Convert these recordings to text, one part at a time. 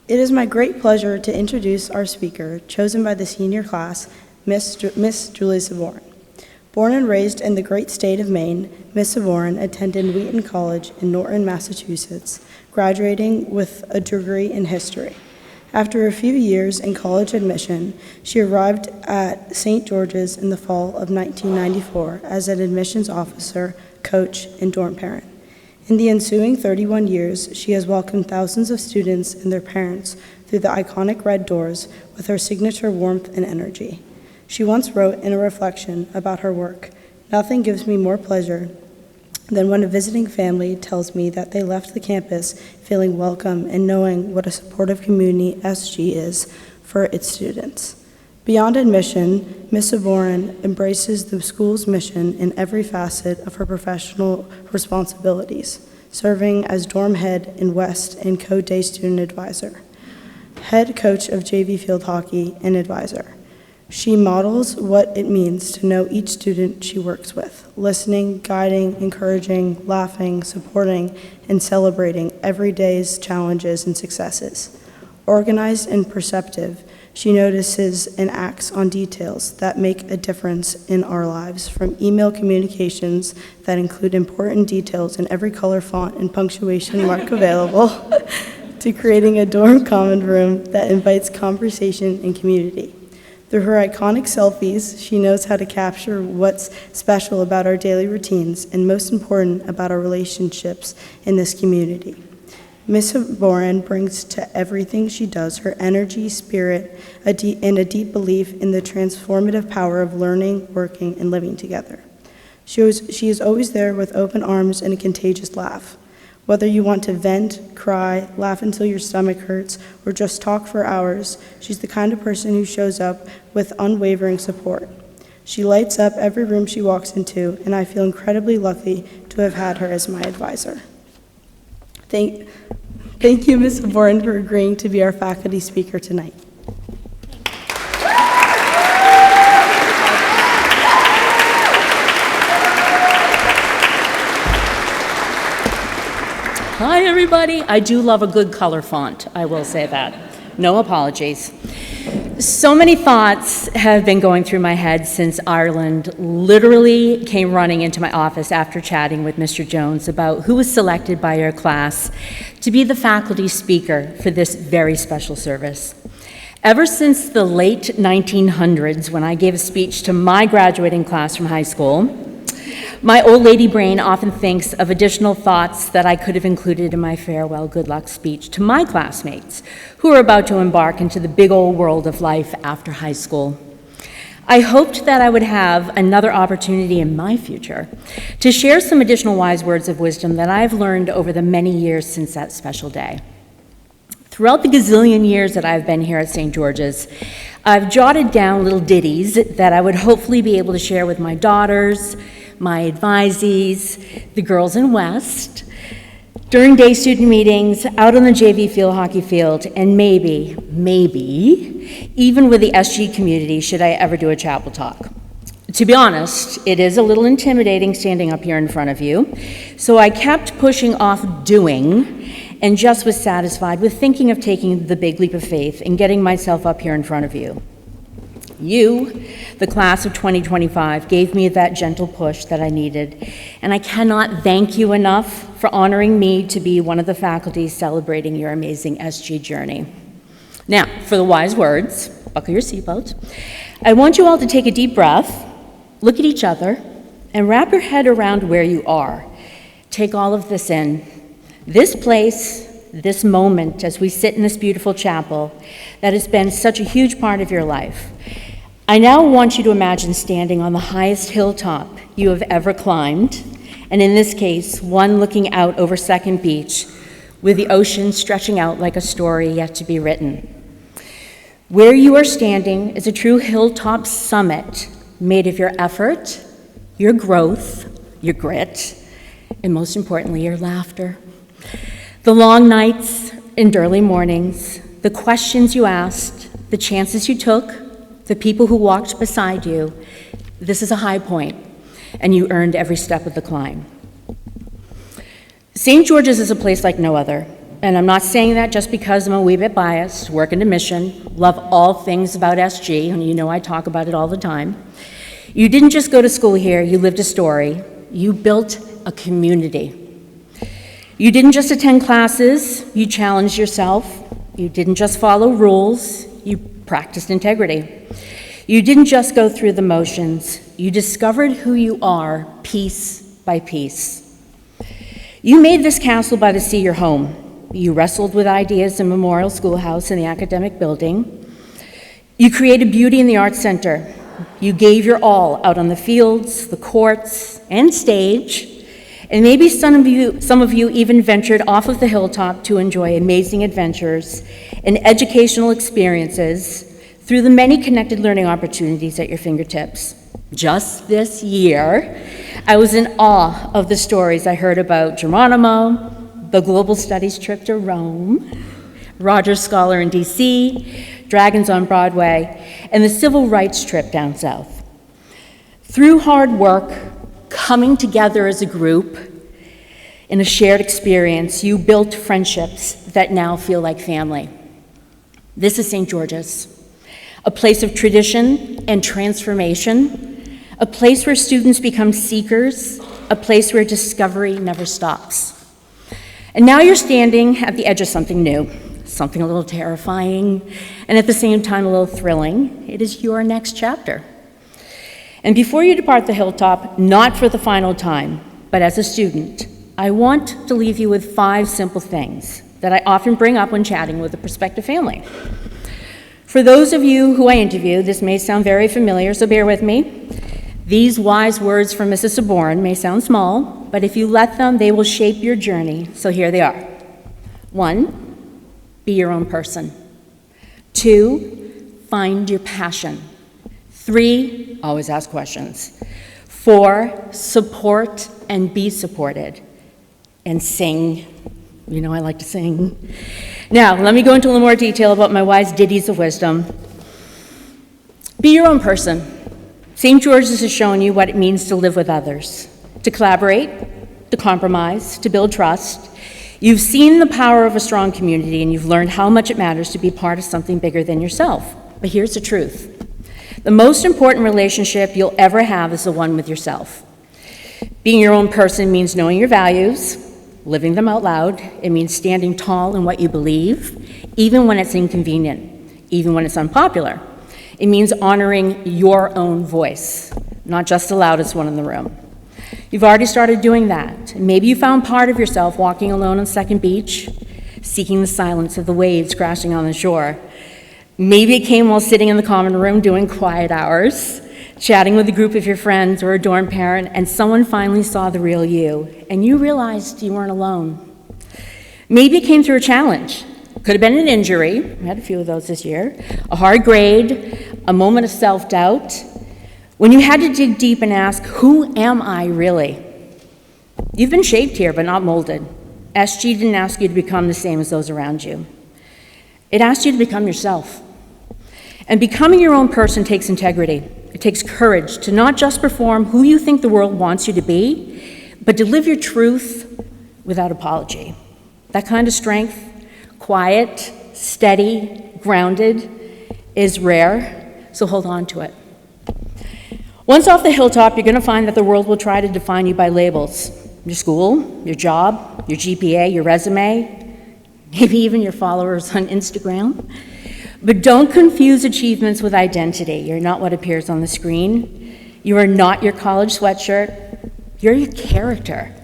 It is my great pleasure to introduce our speaker, chosen by the senior class, Miss Julie Savorin. Born and raised in the great state of Maine, Miss Savorin attended Wheaton College in Norton, Massachusetts, graduating with a degree in history. After a few years in college admission, she arrived at St. George's in the fall of 1994 as an admissions officer, coach, and dorm parent. In the ensuing 31 years, she has welcomed thousands of students and their parents through the iconic red doors with her signature warmth and energy. She once wrote in a reflection about her work, "Nothing gives me more pleasure than when a visiting family tells me that they left the campus feeling welcome and knowing what a supportive community SG is for its students." Beyond admission, Ms. Savorin embraces the school's mission in every facet of her professional responsibilities, serving as dorm head in West and co-day student advisor, head coach of JV field hockey, and advisor. She models what it means to know each student she works with, listening, guiding, encouraging, laughing, supporting, and celebrating every day's challenges and successes. Organized and perceptive, she notices and acts on details that make a difference in our lives, from email communications that include important details in every color, font, and punctuation mark available, to creating a dorm common room that invites conversation and community. Through her iconic selfies, she knows how to capture what's special about our daily routines and, most important, about our relationships in this community. Ms. Savorin brings to everything she does her energy, spirit, and a deep belief in the transformative power of learning, working, and living together. She is always there with open arms and a contagious laugh. Whether you want to vent, cry, laugh until your stomach hurts, or just talk for hours, she's the kind of person who shows up with unwavering support. She lights up every room she walks into, and I feel incredibly lucky to have had her as my advisor. Thank you, Ms. Savorin, for agreeing to be our faculty speaker tonight. Hi, everybody. I do love a good color font, I will say that. No apologies. So many thoughts have been going through my head since Ireland literally came running into my office after chatting with Mr. Jones about who was selected by your class to be the faculty speaker for this very special service. Ever since the late 1900s, when I gave a speech to my graduating class from high school, my old lady brain often thinks of additional thoughts that I could have included in my farewell good luck speech to my classmates who are about to embark into the big old world of life after high school. I hoped that I would have another opportunity in my future to share some additional wise words of wisdom that I've learned over the many years since that special day. Throughout the gazillion years that I've been here at St. George's, I've jotted down little ditties that I would hopefully be able to share with my daughters, my advisees, the girls in West, during day student meetings, out on the JV field hockey field, and maybe, even with the SG community should I ever do a chapel talk. To be honest, it is a little intimidating standing up here in front of you, so I kept pushing off doing and just was satisfied with thinking of taking the big leap of faith and getting myself up here in front of you. You, the class of 2025, gave me that gentle push that I needed, and I cannot thank you enough for honoring me to be one of the faculty celebrating your amazing SG journey. Now, for the wise words, buckle your seatbelt. I want you all to take a deep breath, look at each other, and wrap your head around where you are. Take all of this in. This place, this moment as we sit in this beautiful chapel that has been such a huge part of your life. I now want you to imagine standing on the highest hilltop you have ever climbed, and in this case, one looking out over Second Beach with the ocean stretching out like a story yet to be written. Where you are standing is a true hilltop summit made of your effort, your growth, your grit, and most importantly, your laughter. The long nights and early mornings, the questions you asked, the chances you took, the people who walked beside you, this is a high point, and you earned every step of the climb. St. George's is a place like no other, and I'm not saying that just because I'm a wee bit biased, work in a mission, love all things about SG, and you know I talk about it all the time. You didn't just go to school here, you lived a story. You built a community. You didn't just attend classes, you challenged yourself. You didn't just follow rules, you practiced integrity. You didn't just go through the motions, you discovered who you are piece by piece. You made this castle by the sea your home. You wrestled with ideas in Memorial Schoolhouse and the academic building. You created beauty in the Arts Center. You gave your all out on the fields, the courts, and stage. And maybe some of you even ventured off of the hilltop to enjoy amazing adventures and educational experiences through the many connected learning opportunities at your fingertips. Just this year, I was in awe of the stories I heard about Geronimo, the Global Studies trip to Rome, Rogers Scholar in DC, Dragons on Broadway, and the Civil Rights trip down south. Through hard work, coming together as a group in a shared experience, you built friendships that now feel like family. This is St. George's, a place of tradition and transformation, a place where students become seekers, a place where discovery never stops. And now you're standing at the edge of something new, something a little terrifying, and at the same time a little thrilling. It is your next chapter. And before you depart the hilltop, not for the final time, but as a student, I want to leave you with 5 simple things that I often bring up when chatting with a prospective family. For those of you who I interview, this may sound very familiar, so bear with me. These wise words from Mrs. Saborn may sound small, but if you let them, they will shape your journey, so here they are. 1, be your own person. 2, find your passion. 3, always ask questions. 4, support and be supported. And sing. You know I like to sing. Now, let me go into a little more detail about my wise ditties of wisdom. Be your own person. St. George's has shown you what it means to live with others, to collaborate, to compromise, to build trust. You've seen the power of a strong community, and you've learned how much it matters to be part of something bigger than yourself. But here's the truth. The most important relationship you'll ever have is the one with yourself. Being your own person means knowing your values, living them out loud. It means standing tall in what you believe, even when it's inconvenient, even when it's unpopular. It means honoring your own voice, not just the loudest one in the room. You've already started doing that. Maybe you found part of yourself walking alone on Second Beach, seeking the silence of the waves crashing on the shore. Maybe it came while sitting in the common room doing quiet hours, chatting with a group of your friends or a dorm parent, and someone finally saw the real you, and you realized you weren't alone. Maybe it came through a challenge. Could have been an injury, we had a few of those this year, a hard grade, a moment of self-doubt, when you had to dig deep and ask, who am I really? You've been shaped here, but not molded. SG didn't ask you to become the same as those around you. It asked you to become yourself. And becoming your own person takes integrity. It takes courage to not just perform who you think the world wants you to be, but to live your truth without apology. That kind of strength, quiet, steady, grounded, is rare, so hold on to it. Once off the hilltop, you're going to find that the world will try to define you by labels. Your school, your job, your GPA, your resume, maybe even your followers on Instagram. But don't confuse achievements with identity. You're not what appears on the screen. You are not your college sweatshirt. You're your character.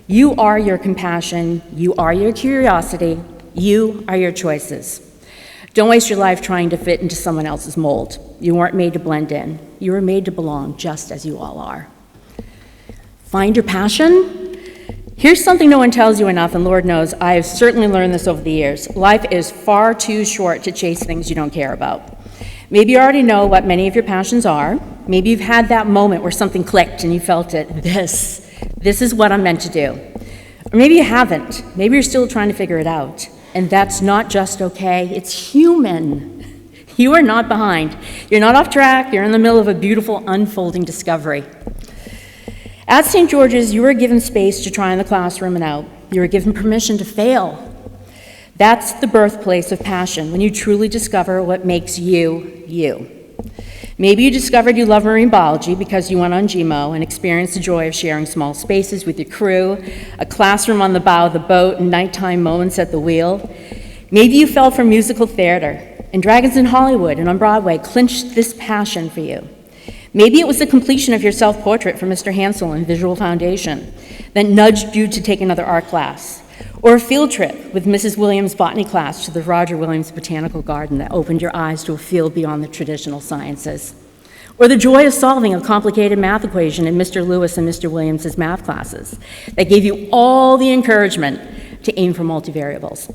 You are your compassion. You are your curiosity. You are your choices. Don't waste your life trying to fit into someone else's mold. You weren't made to blend in. You were made to belong just as you all are. Find your passion. Here's something no one tells you enough, and Lord knows, I have certainly learned this over the years. Life is far too short to chase things you don't care about. Maybe you already know what many of your passions are. Maybe you've had that moment where something clicked and you felt it. This is what I'm meant to do. Or maybe you haven't. Maybe you're still trying to figure it out. And that's not just okay, it's human. You are not behind. You're not off track. You're in the middle of a beautiful unfolding discovery. At St. George's, you were given space to try in the classroom and out. You were given permission to fail. That's the birthplace of passion, when you truly discover what makes you, you. Maybe you discovered you love marine biology because you went on GMO and experienced the joy of sharing small spaces with your crew, a classroom on the bow of the boat, and nighttime moments at the wheel. Maybe you fell for musical theater, and Dragons in Hollywood and on Broadway clinched this passion for you. Maybe it was the completion of your self-portrait for Mr. Hansel in Visual Foundation that nudged you to take another art class, or a field trip with Mrs. Williams' botany class to the Roger Williams Botanical Garden that opened your eyes to a field beyond the traditional sciences, or the joy of solving a complicated math equation in Mr. Lewis and Mr. Williams' math classes that gave you all the encouragement to aim for multivariables,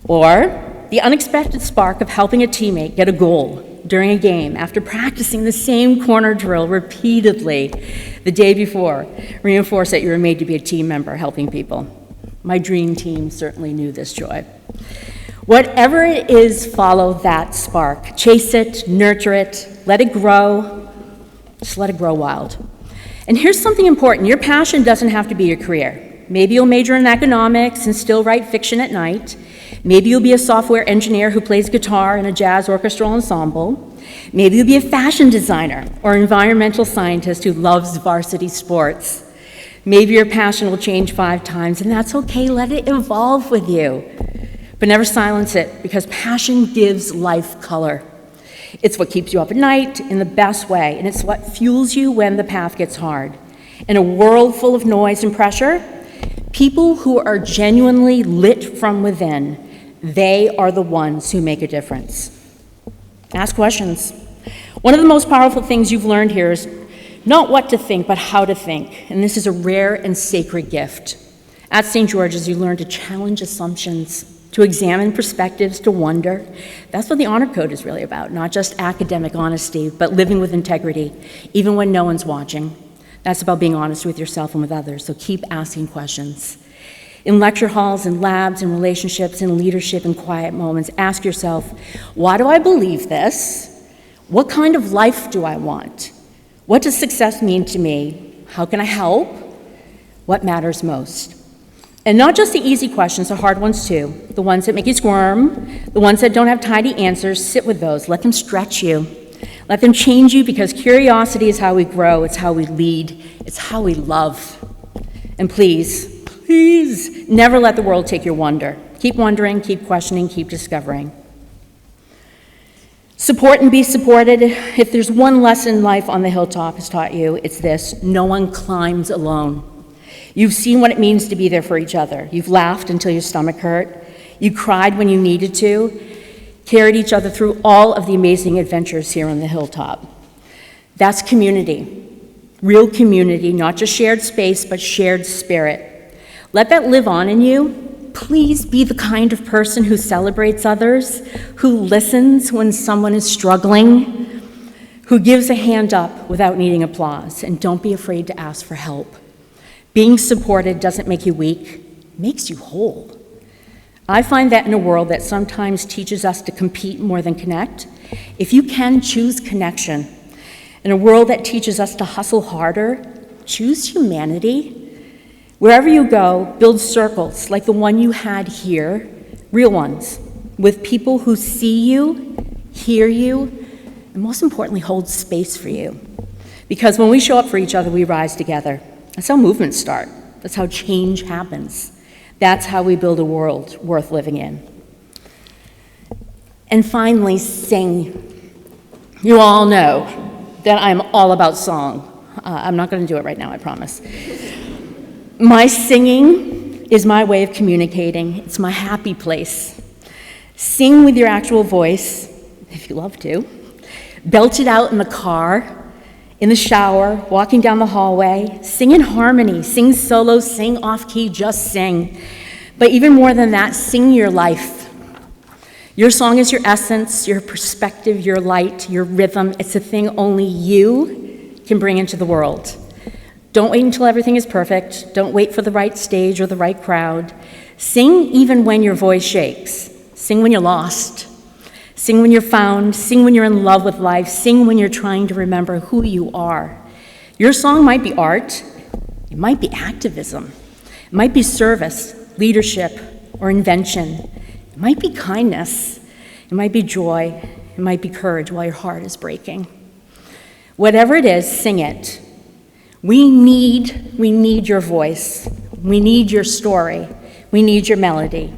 or the unexpected spark of helping a teammate get a goal during a game after practicing the same corner drill repeatedly the day before, reinforce that you were made to be a team member helping people. My dream team certainly knew this joy. Whatever it is, follow that spark. Chase it, nurture it, let it grow. Just let it grow wild. And here's something important. Your passion doesn't have to be your career. Maybe you'll major in economics and still write fiction at night. Maybe you'll be a software engineer who plays guitar in a jazz orchestral ensemble. Maybe you'll be a fashion designer or environmental scientist who loves varsity sports. Maybe your passion will change 5 times, and that's okay. Let it evolve with you. But never silence it, because passion gives life color. It's what keeps you up at night in the best way, and it's what fuels you when the path gets hard. In a world full of noise and pressure, people who are genuinely lit from within, they are the ones who make a difference. Ask questions. One of the most powerful things you've learned here is not what to think, but how to think. And this is a rare and sacred gift. At St. George's, you learn to challenge assumptions, to examine perspectives, to wonder. That's what the honor code is really about, not just academic honesty, but living with integrity, even when no one's watching. That's about being honest with yourself and with others, so keep asking questions. In lecture halls, in labs, in relationships, in leadership, in quiet moments, ask yourself, why do I believe this? What kind of life do I want? What does success mean to me? How can I help? What matters most? And not just the easy questions, the hard ones too. The ones that make you squirm, the ones that don't have tidy answers, sit with those. Let them stretch you. Let them change you, because curiosity is how we grow, it's how we lead, it's how we love. And please, never let the world take your wonder. Keep wondering, keep questioning, keep discovering. Support and be supported. If there's one lesson life on the hilltop has taught you, it's this: no one climbs alone. You've seen what it means to be there for each other. You've laughed until your stomach hurt. You cried when you needed to, carried each other through all of the amazing adventures here on the hilltop. That's community, real community, not just shared space, but shared spirit. Let that live on in you. Please be the kind of person who celebrates others, who listens when someone is struggling, who gives a hand up without needing applause, and don't be afraid to ask for help. Being supported doesn't make you weak, it makes you whole. I find that in a world that sometimes teaches us to compete more than connect, if you can choose connection, in a world that teaches us to hustle harder, choose humanity. Wherever you go, build circles like the one you had here, real ones, with people who see you, hear you, and most importantly, hold space for you. Because when we show up for each other, we rise together. That's how movements start. That's how change happens. That's how we build a world worth living in. And finally, sing. You all know that I'm all about song. I'm not going to do it right now, I promise. My singing is my way of communicating. It's my happy place. Sing with your actual voice, if you love to. Belt it out in the car, in the shower, walking down the hallway. Sing in harmony, sing solo, sing off-key, just sing. But even more than that, sing your life. Your song is your essence, your perspective, your light, your rhythm. It's a thing only you can bring into the world. Don't wait until everything is perfect. Don't wait for the right stage or the right crowd. Sing even when your voice shakes. Sing when you're lost. Sing when you're found. Sing when you're in love with life. Sing when you're trying to remember who you are. Your song might be art. It might be activism. It might be service, leadership, or invention. It might be kindness. It might be joy. It might be courage while your heart is breaking. Whatever it is, sing it. We need your voice. We need your story. We need your melody.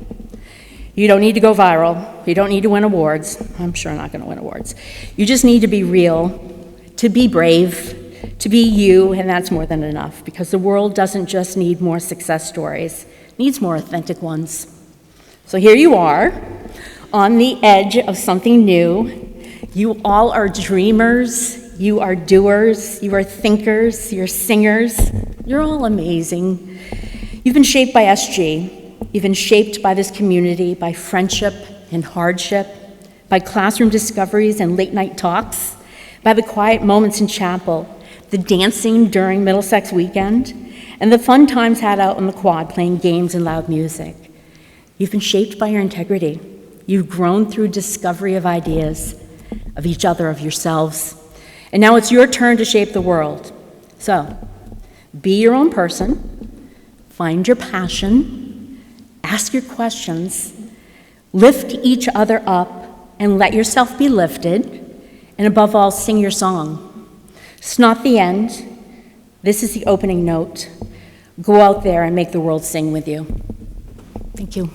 You don't need to go viral. You don't need to win awards. I'm sure I'm not going to win awards. You just need to be real, to be brave, to be you, and that's more than enough, because the world doesn't just need more success stories. It needs more authentic ones. So here you are, on the edge of something new. You all are dreamers. You are doers. You are thinkers. You're singers. You're all amazing. You've been shaped by SG. You've been shaped by this community, by friendship and hardship, by classroom discoveries and late-night talks, by the quiet moments in chapel, the dancing during Middlesex weekend, and the fun times had out on the quad playing games and loud music. You've been shaped by your integrity. You've grown through discovery of ideas, of each other, of yourselves. And now it's your turn to shape the world. So, be your own person, find your passion, ask your questions, lift each other up, and let yourself be lifted, and above all, sing your song. It's not the end. This is the opening note. Go out there and make the world sing with you. Thank you.